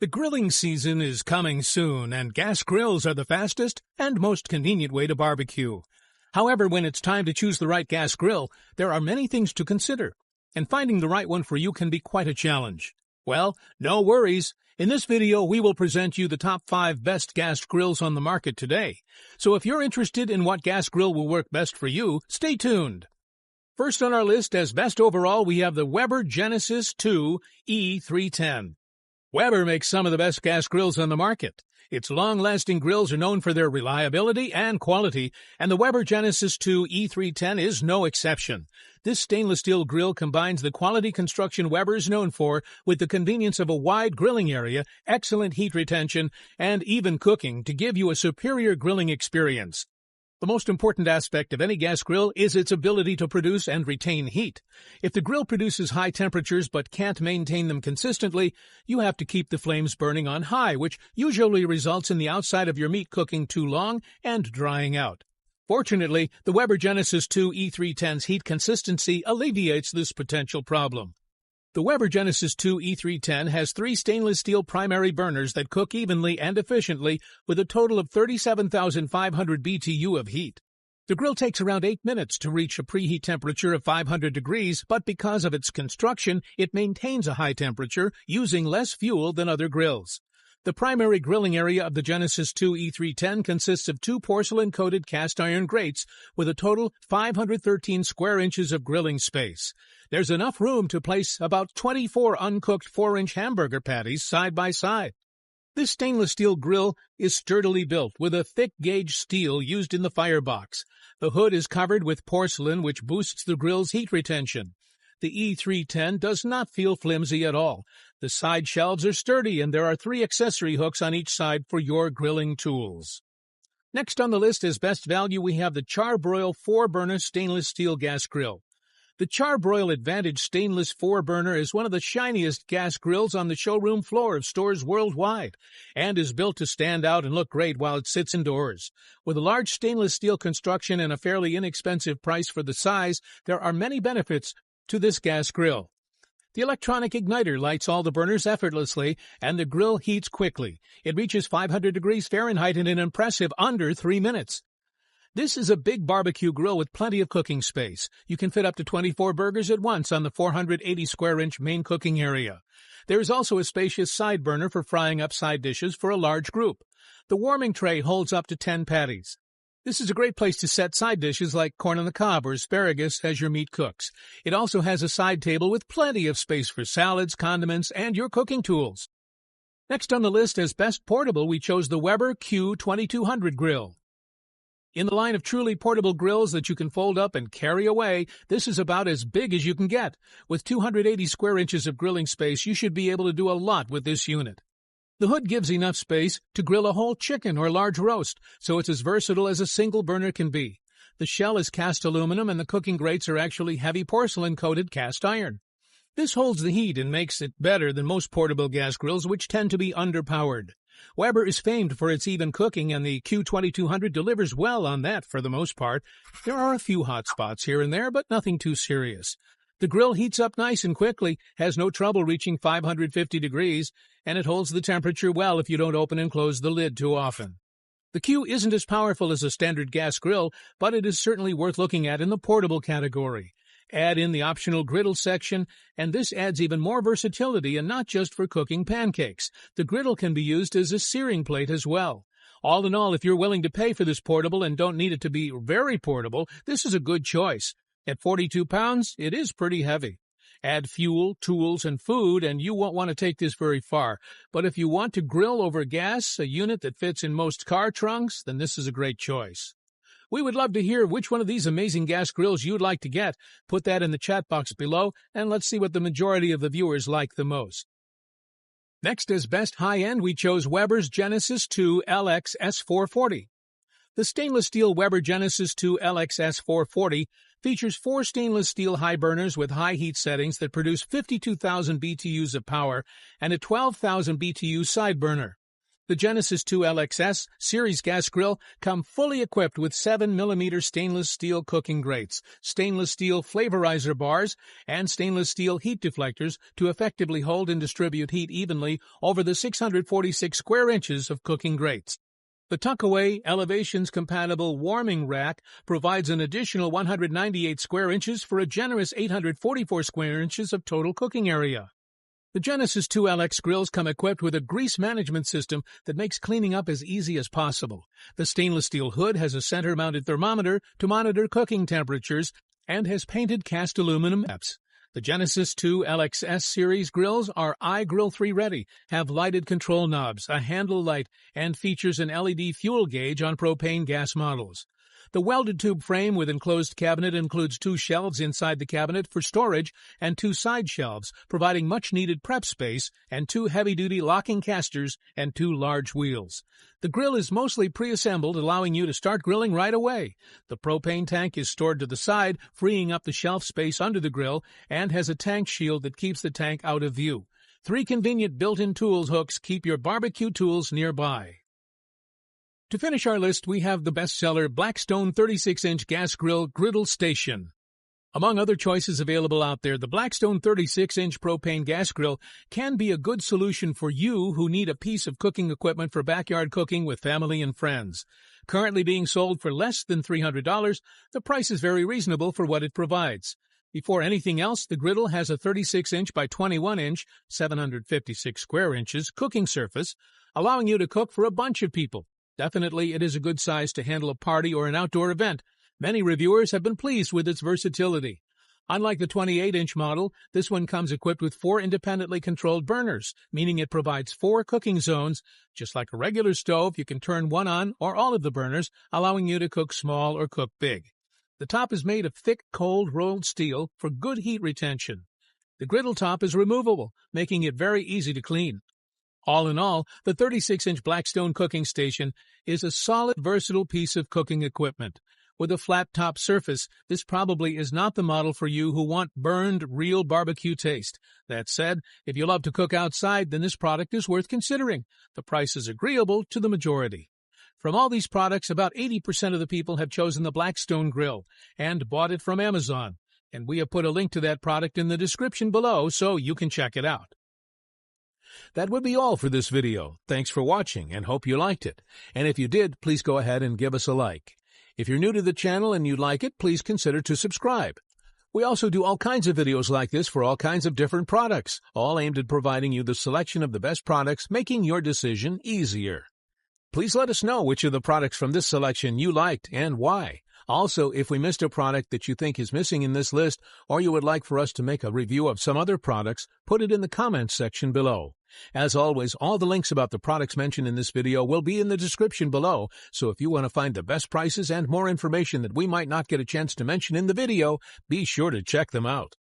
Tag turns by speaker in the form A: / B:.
A: The grilling season is coming soon, and gas grills are the fastest and most convenient way to barbecue. However, when it's time to choose the right gas grill, there are many things to consider, and finding the right one for you can be quite a challenge. Well, no worries. In this video, we will present you the top 5 best gas grills on the market today. So if you're interested in what gas grill will work best for you, stay tuned. First on our list as best overall, we have the Weber Genesis 2 E310. Weber makes some of the best gas grills on the market. Its long-lasting grills are known for their reliability and quality, and the Weber Genesis 2 E310 is no exception. This stainless steel grill combines the quality construction Weber is known for with the convenience of a wide grilling area, excellent heat retention, and even cooking to give you a superior grilling experience. The most important aspect of any gas grill is its ability to produce and retain heat. If the grill produces high temperatures but can't maintain them consistently, you have to keep the flames burning on high, which usually results in the outside of your meat cooking too long and drying out. Fortunately, the Weber Genesis 2 E310's heat consistency alleviates this potential problem. The Weber Genesis 2 E310 has 3 stainless steel primary burners that cook evenly and efficiently with a total of 37,500 BTU of heat. The grill takes around 8 minutes to reach a preheat temperature of 500 degrees, but because of its construction, it maintains a high temperature using less fuel than other grills. The primary grilling area of the Genesis 2 E310 consists of 2 porcelain-coated cast-iron grates with a total 513 square inches of grilling space. There's enough room to place about 24 uncooked 4-inch hamburger patties side by side. This stainless steel grill is sturdily built with a thick-gauge steel used in the firebox. The hood is covered with porcelain, which boosts the grill's heat retention. The E310 does not feel flimsy at all. The side shelves are sturdy, and there are 3 accessory hooks on each side for your grilling tools. Next on the list as best value, we have the Char-Broil 4-burner stainless steel gas grill. The Char-Broil Advantage stainless 4-burner is one of the shiniest gas grills on the showroom floor of stores worldwide, and is built to stand out and look great while it sits indoors. With a large stainless steel construction and a fairly inexpensive price for the size, there are many benefits to this gas grill. The electronic igniter lights all the burners effortlessly, and the grill heats quickly. It reaches 500 degrees Fahrenheit in an impressive under 3 minutes. This is a big barbecue grill with plenty of cooking space. You can fit up to 24 burgers at once on the 480 square inch main cooking area. There is also a spacious side burner for frying up side dishes for a large group. The warming tray holds up to 10 patties. This is a great place to set side dishes like corn on the cob or asparagus as your meat cooks. It also has a side table with plenty of space for salads, condiments, and your cooking tools. Next on the list as best portable, we chose the Weber Q2200 grill. In the line of truly portable grills that you can fold up and carry away, this is about as big as you can get. With 280 square inches of grilling space, you should be able to do a lot with this unit. The hood gives enough space to grill a whole chicken or large roast, so it's as versatile as a single burner can be. The shell is cast aluminum and the cooking grates are actually heavy porcelain-coated cast iron. This holds the heat and makes it better than most portable gas grills, which tend to be underpowered. Weber is famed for its even cooking, and the Q2200 delivers well on that for the most part. There are a few hot spots here and there, but nothing too serious. The grill heats up nice and quickly, has no trouble reaching 550 degrees, and it holds the temperature well if you don't open and close the lid too often. The Q isn't as powerful as a standard gas grill, but it is certainly worth looking at in the portable category. Add in the optional griddle section, and this adds even more versatility and not just for cooking pancakes. The griddle can be used as a searing plate as well. All in all, if you're willing to pay for this portable and don't need it to be very portable, this is a good choice. At 42 pounds, it is pretty heavy. Add fuel, tools, and food, and you won't want to take this very far. But if you want to grill over gas, a unit that fits in most car trunks, then this is a great choice. We would love to hear which one of these amazing gas grills you'd like to get. Put that in the chat box below, and let's see what the majority of the viewers like the most. Next, as best high-end, we chose Weber's Genesis 2 LX S440. The stainless steel Weber Genesis 2 LX S440 features 4 stainless steel high burners with high heat settings that produce 52,000 BTUs of power and a 12,000 BTU side burner. The Genesis 2 LXS series gas grill come fully equipped with 7mm stainless steel cooking grates, stainless steel flavorizer bars, and stainless steel heat deflectors to effectively hold and distribute heat evenly over the 646 square inches of cooking grates. The tuck-away, elevations-compatible warming rack provides an additional 198 square inches for a generous 844 square inches of total cooking area. The Genesis 2 LX grills come equipped with a grease management system that makes cleaning up as easy as possible. The stainless steel hood has a center-mounted thermometer to monitor cooking temperatures and has painted cast aluminum caps. The Genesis 2 LXS series grills are iGrill 3 ready, have lighted control knobs, a handle light, and features an LED fuel gauge on propane gas models. The welded tube frame with enclosed cabinet includes 2 shelves inside the cabinet for storage and 2 side shelves, providing much-needed prep space, and 2 heavy-duty locking casters and 2 large wheels. The grill is mostly pre-assembled, allowing you to start grilling right away. The propane tank is stored to the side, freeing up the shelf space under the grill, and has a tank shield that keeps the tank out of view. 3 convenient built-in tools hooks keep your barbecue tools nearby. To finish our list, we have the bestseller Blackstone 36-inch gas grill Griddle Station. Among other choices available out there, the Blackstone 36-inch propane gas grill can be a good solution for you who need a piece of cooking equipment for backyard cooking with family and friends. Currently being sold for less than $300, the price is very reasonable for what it provides. Before anything else, the griddle has a 36-inch by 21-inch, 756 square inches, cooking surface, allowing you to cook for a bunch of people. Definitely, it is a good size to handle a party or an outdoor event. Many reviewers have been pleased with its versatility. Unlike the 28-inch model, this one comes equipped with 4 independently controlled burners, meaning it provides 4 cooking zones. Just like a regular stove, you can turn one on or all of the burners, allowing you to cook small or cook big. The top is made of thick, cold rolled steel for good heat retention. The griddle top is removable, making it very easy to clean. All in all, the 36-inch Blackstone cooking station is a solid, versatile piece of cooking equipment. With a flat-top surface, this probably is not the model for you who want burned, real barbecue taste. That said, if you love to cook outside, then this product is worth considering. The price is agreeable to the majority. From all these products, about 80% of the people have chosen the Blackstone grill and bought it from Amazon. And we have put a link to that product in the description below so you can check it out. That would be all for this video. Thanks for watching and hope you liked it. And if you did, please go ahead and give us a like. If you're new to the channel and you like it, please consider to subscribe. We also do all kinds of videos like this for all kinds of different products, all aimed at providing you the selection of the best products, making your decision easier. Please let us know which of the products from this selection you liked and why. Also, if we missed a product that you think is missing in this list, or you would like for us to make a review of some other products, put it in the comments section below. As always, all the links about the products mentioned in this video will be in the description below, so if you want to find the best prices and more information that we might not get a chance to mention in the video, be sure to check them out.